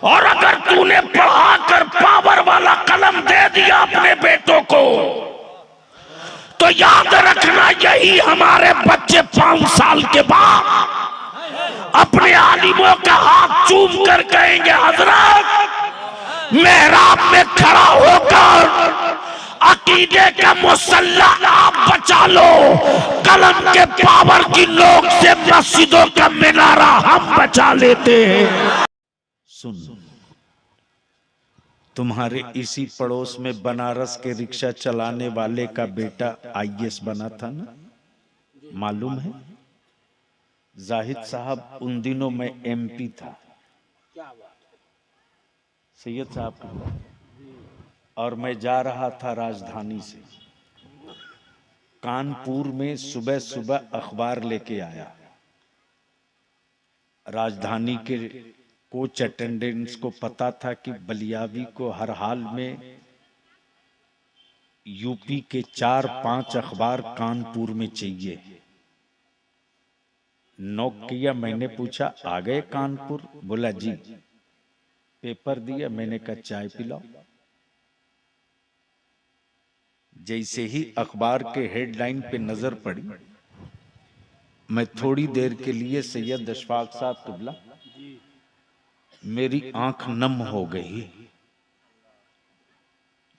और अगर तूने पढ़ाकर पावर वाला कलम दे दिया अपने बेटों को, तो याद रखना यही हमारे बच्चे 5 साल के बाद अपने आलिमों का हाथ चूम कर कहेंगे, हजरत मेहराब में खड़ा होकर अकीदे का मुसल्ला आप बचा लो, कलम के पावर की नोक से मस्जिदों का मीनारा हम बचा लेते हैं। सुन, तुम्हारे इसी पड़ोस में बनारस के रिक्शा चलाने वाले का बेटा आईएएस बना था ना, मालूम है? जाहिद साहब उन दिनों में एमपी था, सैयद साहब, और मैं जा रहा था राजधानी से। कानपुर में सुबह सुबह अखबार लेके आया। राजधानी के कोच अटेंडेंट्स को पता था कि बलियावी को हर हाल में यूपी के 4-5 अखबार कानपुर में चाहिए। नॉक किया, मैंने पूछा आ गए कानपुर? बोला जी। पेपर दिया, मैंने कहा चाय पिलाओ। जैसे ही अखबार के हेडलाइन पे नजर पड़ी, मैं थोड़ी देर के लिए सैयद अशफाक साहब किबला, मेरी आंख नम हो गई।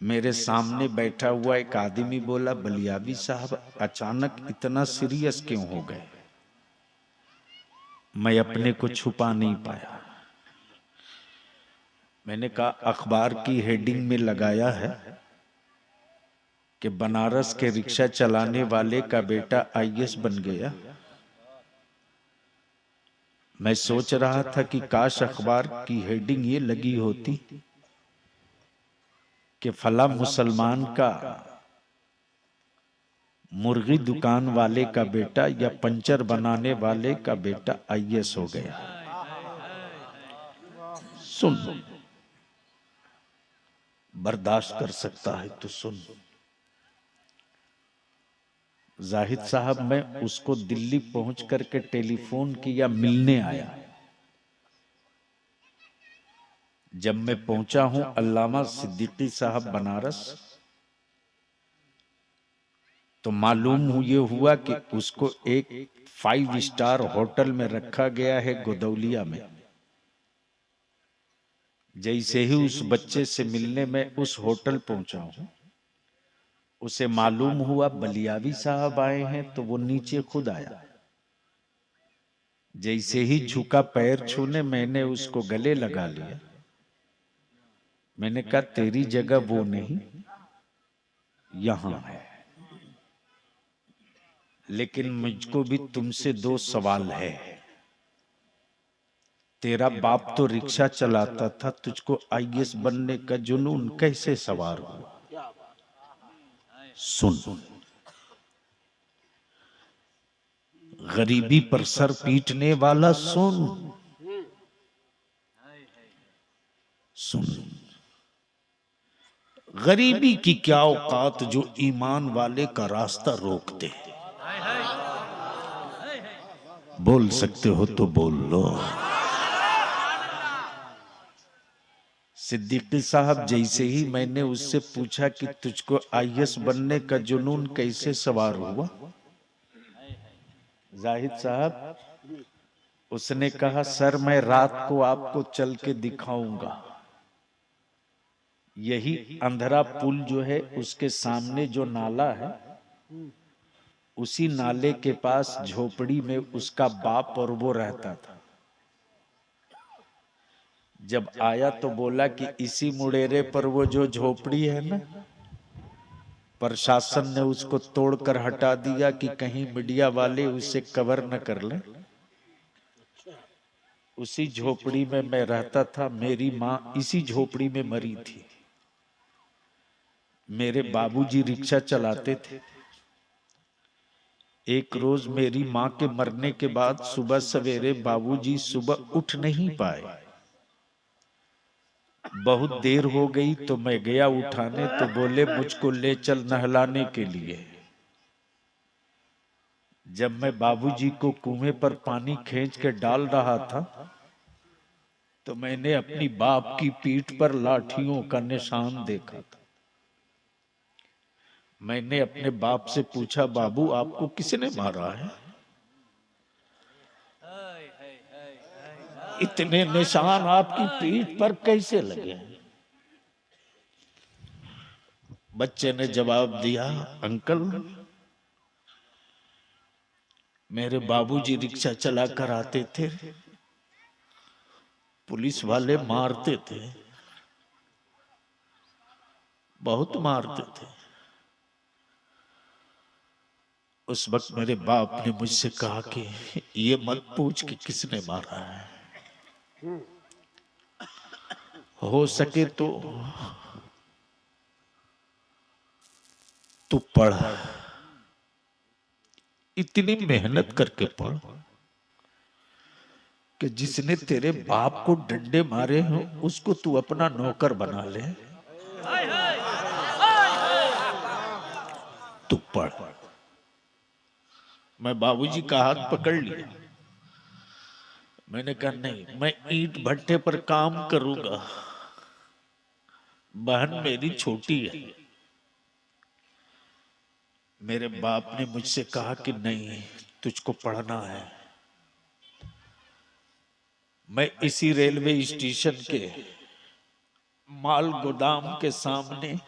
मेरे सामने बैठा हुआ एक आदमी बोला, बलियावी साहब अचानक इतना सीरियस क्यों हो गए? मैं अपने को छुपा नहीं पाया। मैंने कहा अखबार की हेडिंग में लगाया है कि बनारस के रिक्शा चलाने वाले का बेटा आईएएस बन गया। मैं सोच रहा था कि काश अखबार की हेडिंग ये लगी होती कि फला मुसलमान का मुर्गी दुकान वाले का बेटा या पंचर बनाने वाले का बेटा आईएएस हो गया। सुन, बर्दाश्त कर सकता है तो सुन। जाहिद साहब, मैं उसको दिल्ली पहुंच करके टेलीफोन किया, मिलने आया। जब मैं पहुंचा हूं अल्लामा सिद्दीकी साहब बनारस, तो मालूम ये हुआ कि उसको एक 5 स्टार होटल में रखा गया है गोदौलिया में। जैसे ही उस बच्चे से मिलने में उस होटल पहुंचा हूं, उसे मालूम हुआ बलियावी साहब आए हैं, तो वो नीचे खुद आया। जैसे ही झुका पैर छूने, मैंने उसको गले लगा लिया। मैंने कहा तेरी जगह वो नहीं, यहां है, लेकिन मुझको भी तुमसे 2 सवाल है। तेरा बाप तो रिक्शा चलाता था, तुझको आईएएस बनने का जुनून कैसे सवार हुआ? सुन, गरीबी पर सर पीटने वाला सुन, सुन, गरीबी की क्या औकात जो ईमान वाले का रास्ता रोक दे। बोल सकते हो तो बोल लो। सिद्दीकी साहब, जैसे ही मैंने उससे पूछा कि तुझको आईएएस बनने का जुनून कैसे सवार हुआ, जाहिद साहब, उसने कहा सर मैं रात को आपको चल के दिखाऊंगा। यही अंधरा पुल जो है उसके सामने जो नाला है, उसी नाले के पास झोपड़ी में उसका बाप और वो रहता था। जब आया तो बोला कि इसी मुड़ेरे पर वो जो झोपड़ी है ना, प्रशासन ने उसको तोड़कर हटा दिया कि कहीं मीडिया वाले उसे कवर न कर लें। उसी झोपड़ी में मैं रहता था। मेरी माँ इसी झोपड़ी में मरी थी। मेरे बाबूजी रिक्शा चलाते थे। एक रोज मेरी माँ के मरने के बाद सुबह सवेरे बाबूजी सुबह उठ नहीं पाए। बहुत देर हो गई तो मैं गया उठाने, तो बोले मुझको ले चल नहलाने के लिए। जब मैं बाबूजी को कुएं पर पानी खींच के डाल रहा था, तो मैंने अपनी बाप की पीठ पर लाठियों का निशान देखा था। मैंने अपने बाप से पूछा, बाबू आपको किसने मारा है? इतने निशान आपकी पीठ पर कैसे लगे? बच्चे ने जवाब दिया, अंकल मेरे बाबूजी रिक्शा चलाकर आते थे, पुलिस वाले मारते थे, बहुत मारते थे। उस वक्त मेरे बाप ने मुझसे कहा कि ये मत पूछ कि किसने मारा है, हो सके तो तू पढ़, इतनी मेहनत करके पढ़ कि जिसने तेरे बाप को डंडे मारे हो उसको तू अपना नौकर बना ले। तू पढ़। मैं बाबूजी का हाथ पकड़ लिया। मैंने कहा नहीं, मैं ईंट भट्टे पर काम करूंगा, बहन मेरी छोटी है। मेरे बाप ने मुझसे कहा कि नहीं, तुझको पढ़ना है। मैं इसी रेलवे स्टेशन के माल गोदाम के सामने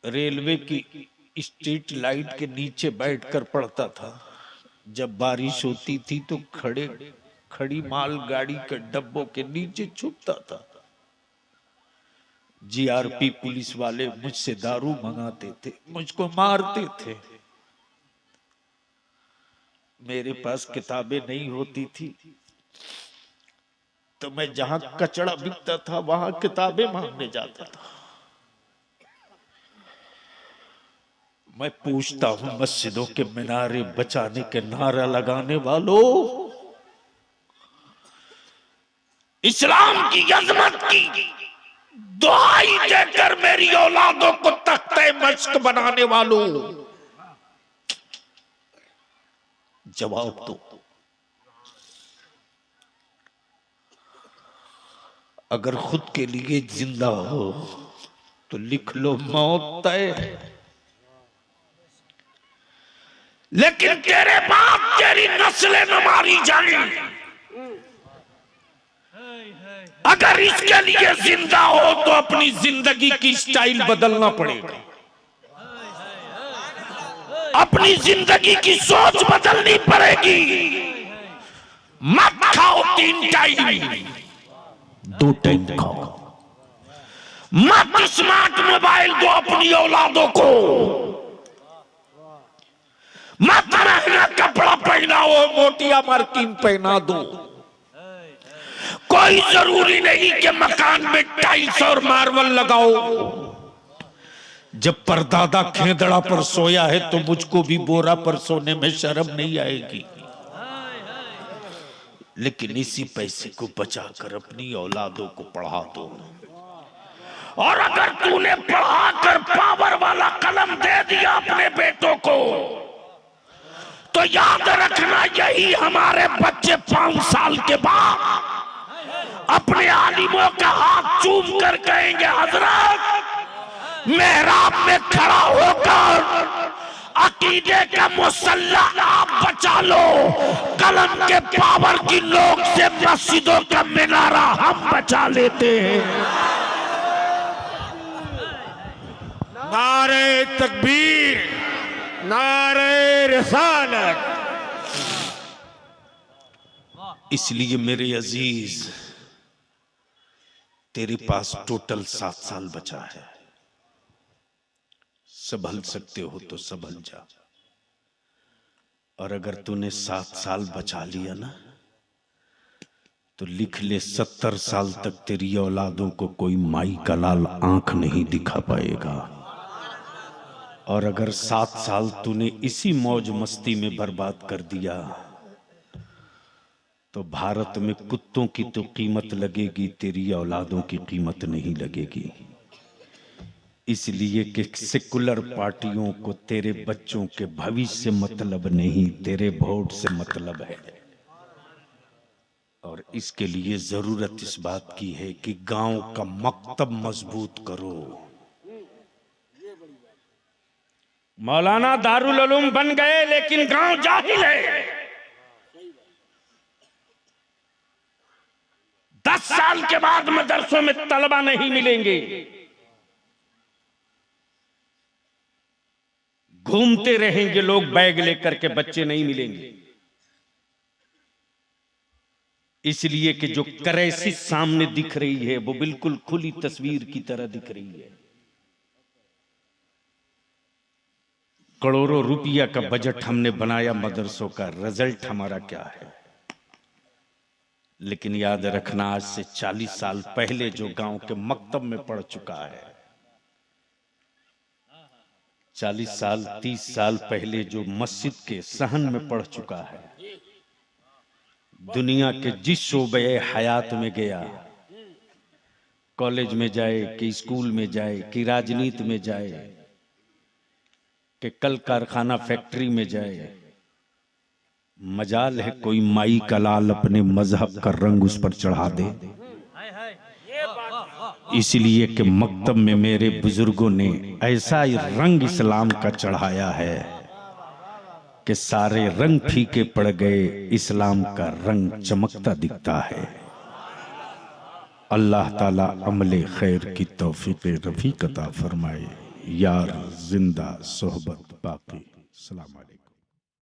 रेलवे की स्ट्रीट लाइट के नीचे बैठकर पढ़ता था। जब बारिश होती थी तो खड़ी माल गाड़ी के डब्बों के नीचे छुपता था। जीआरपी पुलिस वाले मुझसे दारू मंगाते थे, मुझको मारते थे। मेरे पास किताबें नहीं होती थी तो मैं जहां कचड़ा बिकता था वहां किताबें मांगने जाता था। मैं पूछता हूं मस्जिदों के मीनारे बचाने के नारा लगाने वालों, इस्लाम की अजमत की दुहाई देकर मेरी औलादों को तख्ते मश्क बनाने वालों, जवाब दो। अगर खुद के लिए जिंदा हो तो लिख लो मौत तय है, लेकिन तेरे बाप तेरी नस्लें न मारी जाए। अगर इसके लिए जिंदा हो तो अपनी जिंदगी की स्टाइल बदलना पड़ेगा, अपनी जिंदगी की सोच बदलनी पड़ेगी। मत खाओ 3 टाइम, 2 टाइम खाओ। मत स्मार्ट मोबाइल दो अपनी औलादों को, मत महंगा कपड़ा पहनाओ, मोटिया मार्किन पहना दो। कोई जरूरी नहीं कि मकान में टाइल्स और मार्बल लगाओ। जब परदादा खेदड़ा पर सोया है तो मुझको भी बोरा पर सोने में शर्म नहीं आएगी। लेकिन इसी पैसे को बचाकर अपनी औलादों को पढ़ा दो। और अगर तूने पढ़ाकर पावर वाला कलम दे दिया अपने बेटों को तो याद रखना, यही हमारे बच्चे 5 साल के बाद अपने आलिमों का हाथ चूम कर कहेंगे, हजरत मेहराब में खड़ा होकर अकीदे का मुसल्ला आप बचा लो, कलम के पावर की नोक से मस्जिदों का मीनारा हम बचा लेते हैं। नारे तकबीर, नारे रिसालत। इसलिए मेरे अजीज, तेरे पास टोटल 7 साल बचा है। संभल सकते हो तो संभल जा। और अगर तूने 7 साल बचा लिया ना तो लिख ले, 70 साल तक तेरी औलादों को कोई माई का लाल आंख नहीं दिखा पाएगा। और अगर 7 साल तूने इसी मौज मस्ती में बर्बाद कर दिया तो भारत में कुत्तों की तो कीमत लगेगी, तेरी औलादों की कीमत नहीं लगेगी। इसलिए कि सेकुलर पार्टियों को तेरे बच्चों के भविष्य से मतलब नहीं, तेरे वोट से मतलब है। और इसके लिए जरूरत इस बात की है कि गांव का मकतब मजबूत करो। मौलाना दारुल उलूम बन गए लेकिन गांव जाहिल है। 10 साल के बाद मदरसों में तलबा नहीं मिलेंगे। घूमते रहेंगे लोग बैग लेकर के, बच्चे नहीं मिलेंगे। इसलिए कि जो क्राइसिस सामने दिख रही है वो बिल्कुल खुली तस्वीर की तरह दिख रही है। करोड़ों रुपया का बजट हमने बनाया मदरसों का, रिजल्ट हमारा क्या है? लेकिन याद रखना, आज से 40 साल पहले जो गांव के मकतब में पढ़ चुका है, 40 साल 30 साल पहले जो मस्जिद के सहन में पढ़ चुका है, दुनिया के जिस शोबे हयात में गया, कॉलेज में जाए कि स्कूल में जाए कि राजनीति में जाए कि कल कारखाना फैक्ट्री में जाए, मजाल है कोई माई का लाल अपने मजहब का रंग उस पर चढ़ा दे। इसलिए कि मकतब में मेरे बुजुर्गों ने ऐसा रंग इस्लाम का चढ़ाया है कि सारे रंग फीके पड़ गए, इस्लाम का रंग चमकता दिखता है। अल्लाह ताला अमले खैर की तौफीक रफीक अता फरमाए। यार जिंदा सोहबत बाकी। अस्सलाम वालेकुम।